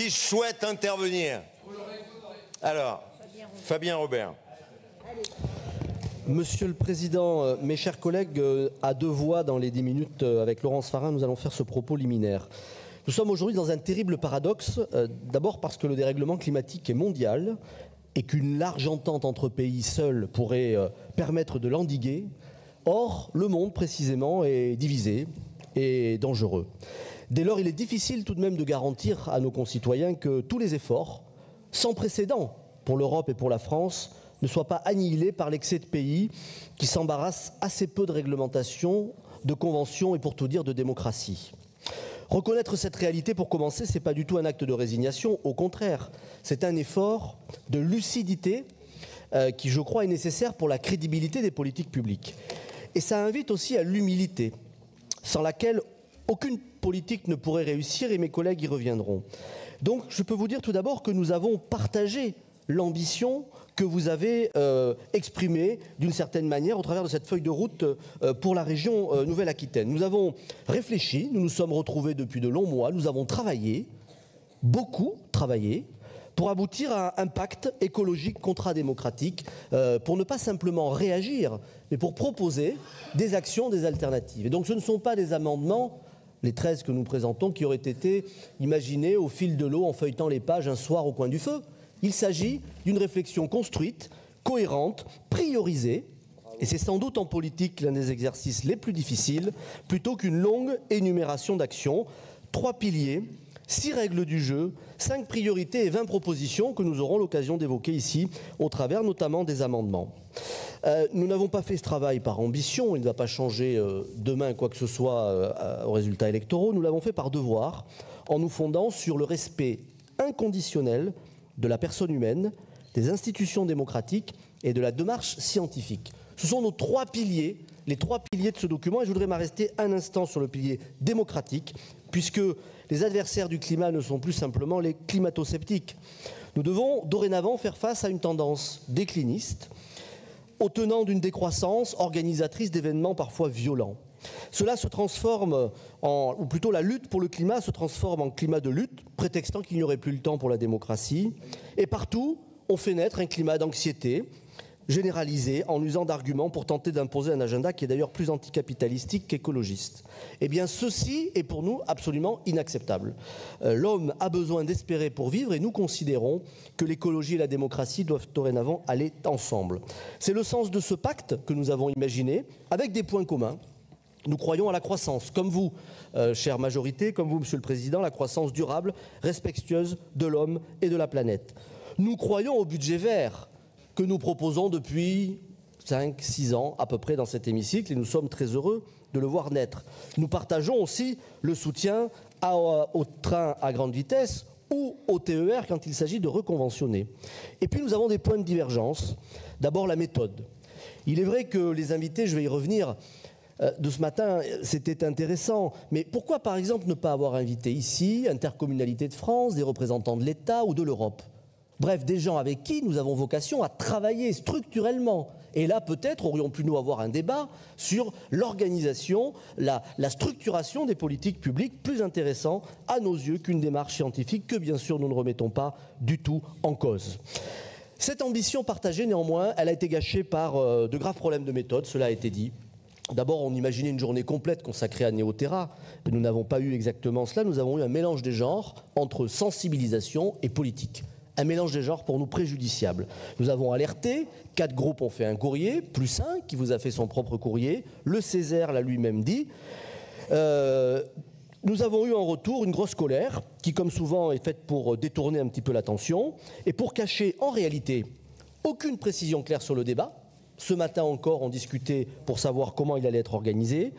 souhaite intervenir? Alors, Fabien Robert. Monsieur le Président, mes chers collègues, à deux voix dans les 10 minutes avec Laurence Farin, nous allons faire ce propos liminaire. Nous sommes aujourd'hui dans un terrible paradoxe, d'abord parce que le dérèglement climatique est mondial et qu'une large entente entre pays seuls pourrait permettre de l'endiguer. Or, le monde, précisément, est divisé et dangereux. Dès lors, il est difficile tout de même de garantir à nos concitoyens que tous les efforts, sans précédent pour l'Europe et pour la France, ne soient pas annihilés par l'excès de pays qui s'embarrassent assez peu de réglementation, de conventions et pour tout dire de démocratie. Reconnaître cette réalité, pour commencer, ce n'est pas du tout un acte de résignation, au contraire, c'est un effort de lucidité qui, je crois, est nécessaire pour la crédibilité des politiques publiques. Et ça invite aussi à l'humilité, sans laquelle aucune politique ne pourrait réussir, et mes collègues y reviendront. Donc, je peux vous dire tout d'abord que nous avons partagé l'ambition que vous avez exprimée d'une certaine manière au travers de cette feuille de route pour la région Nouvelle-Aquitaine. Nous avons réfléchi, nous nous sommes retrouvés depuis de longs mois, nous avons travaillé, beaucoup travaillé, pour aboutir à un pacte écologique contrat-démocratique, pour ne pas simplement réagir, mais pour proposer des actions, des alternatives. Et donc ce ne sont pas des amendements, les 13 que nous présentons, qui auraient été imaginés au fil de l'eau en feuilletant les pages un soir au coin du feu. Il s'agit d'une réflexion construite, cohérente, priorisée, et c'est sans doute en politique l'un des exercices les plus difficiles, plutôt qu'une longue énumération d'actions. 3 piliers, 6 règles du jeu, 5 priorités et 20 propositions que nous aurons l'occasion d'évoquer ici, au travers notamment des amendements. Nous n'avons pas fait ce travail par ambition, il ne va pas changer demain quoi que ce soit aux résultats électoraux, nous l'avons fait par devoir, en nous fondant sur le respect inconditionnel de la personne humaine, des institutions démocratiques et de la démarche scientifique. Ce sont nos 3 piliers, les 3 piliers de ce document, et je voudrais m'arrêter un instant sur le pilier démocratique, puisque les adversaires du climat ne sont plus simplement les climato-sceptiques. Nous devons dorénavant faire face à une tendance décliniste, au tenant d'une décroissance organisatrice d'événements parfois violents. Cela se transforme ou plutôt la lutte pour le climat se transforme en climat de lutte, prétextant qu'il n'y aurait plus le temps pour la démocratie. Et partout, on fait naître un climat d'anxiété généralisé en usant d'arguments pour tenter d'imposer un agenda qui est d'ailleurs plus anticapitalistique qu'écologiste. Eh bien, ceci est pour nous absolument inacceptable. L'homme a besoin d'espérer pour vivre et nous considérons que l'écologie et la démocratie doivent dorénavant aller ensemble. C'est le sens de ce pacte que nous avons imaginé, avec des points communs. Nous croyons à la croissance, comme vous, chère majorité, comme vous, Monsieur le Président, la croissance durable, respectueuse de l'homme et de la planète. Nous croyons au budget vert que nous proposons depuis 5-6 ans à peu près dans cet hémicycle et nous sommes très heureux de le voir naître. Nous partageons aussi le soutien au train à grande vitesse ou au TER quand il s'agit de reconventionner. Et puis nous avons des points de divergence. D'abord la méthode. Il est vrai que les invités, je vais y revenir, de ce matin, c'était intéressant. Mais pourquoi, par exemple, ne pas avoir invité ici Intercommunalité de France, des représentants de l'État ou de l'Europe? Bref, des gens avec qui nous avons vocation à travailler structurellement. Et là, peut-être, aurions pu nous avoir un débat sur l'organisation, la structuration des politiques publiques, plus intéressant à nos yeux qu'une démarche scientifique que, bien sûr, nous ne remettons pas du tout en cause. Cette ambition partagée, néanmoins, elle a été gâchée par de graves problèmes de méthode, cela a été dit. D'abord, on imaginait une journée complète consacrée à Néoterra, mais nous n'avons pas eu exactement cela. Nous avons eu un mélange des genres entre sensibilisation et politique. Un mélange des genres pour nous préjudiciable. Nous avons alerté, 4 groupes ont fait un courrier, plus un qui vous a fait son propre courrier, le Césaire l'a lui-même dit. Nous avons eu en retour une grosse colère qui, comme souvent, est faite pour détourner un petit peu l'attention et pour cacher en réalité aucune précision claire sur le débat. Ce matin encore, on discutait pour savoir comment il allait être organisé.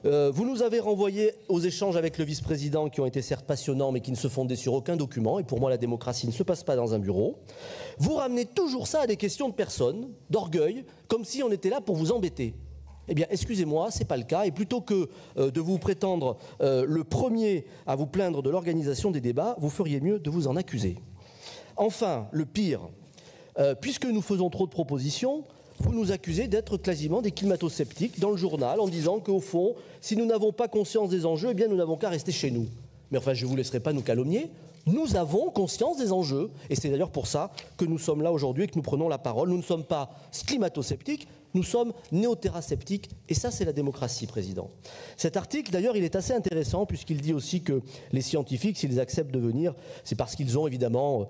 Vous nous avez renvoyé aux échanges avec le vice-président qui ont été certes passionnants mais qui ne se fondaient sur aucun document. Et pour moi, la démocratie ne se passe pas dans un bureau. Vous ramenez toujours ça à des questions de personnes, d'orgueil, comme si on était là pour vous embêter. Eh bien, excusez-moi, ce n'est pas le cas. Et plutôt que de vous prétendre le premier à vous plaindre de l'organisation des débats, vous feriez mieux de vous en accuser. Enfin, le pire, puisque nous faisons trop de propositions, vous nous accusez d'être quasiment des climato-sceptiques dans le journal en disant qu'au fond, si nous n'avons pas conscience des enjeux, eh bien nous n'avons qu'à rester chez nous. mais enfin je ne vous laisserai pas nous calomnier. Nous avons conscience des enjeux, et c'est d'ailleurs pour ça que nous sommes là aujourd'hui et que nous prenons la parole. Nous ne sommes pas climato-sceptiques, nous sommes néo-terra-sceptiques, et ça c'est la démocratie, Président. Cet article, d'ailleurs, il est assez intéressant puisqu'il dit aussi que les scientifiques, s'ils acceptent de venir, c'est parce qu'ils ont évidemment...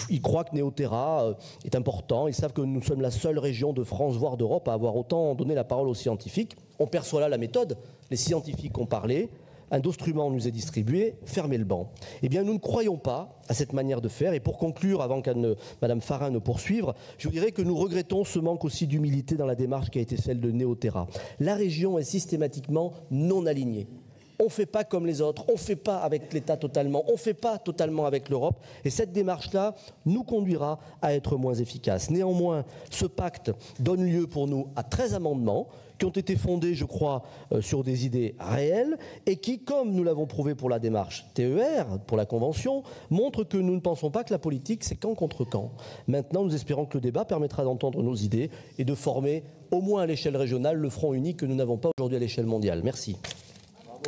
Ils croient que Néo-Terra est important, ils savent que nous sommes la seule région de France, voire d'Europe, à avoir autant donné la parole aux scientifiques. On perçoit là la méthode, les scientifiques ont parlé, un instrument nous est distribué, fermez le banc. Eh bien, nous ne croyons pas à cette manière de faire. Et pour conclure, avant que Mme Farin ne poursuive, je vous dirais que nous regrettons ce manque aussi d'humilité dans la démarche qui a été celle de Néo-Terra. La région est systématiquement non alignée. On ne fait pas comme les autres, on ne fait pas avec l'État totalement, on ne fait pas totalement avec l'Europe. Et cette démarche-là nous conduira à être moins efficaces. Néanmoins, ce pacte donne lieu pour nous à 13 amendements qui ont été fondés, je crois, sur des idées réelles et qui, comme nous l'avons prouvé pour la démarche TER, pour la Convention, montrent que nous ne pensons pas que la politique, c'est camp contre camp. Maintenant, nous espérons que le débat permettra d'entendre nos idées et de former, au moins à l'échelle régionale, le front uni que nous n'avons pas aujourd'hui à l'échelle mondiale. Merci. Bravo.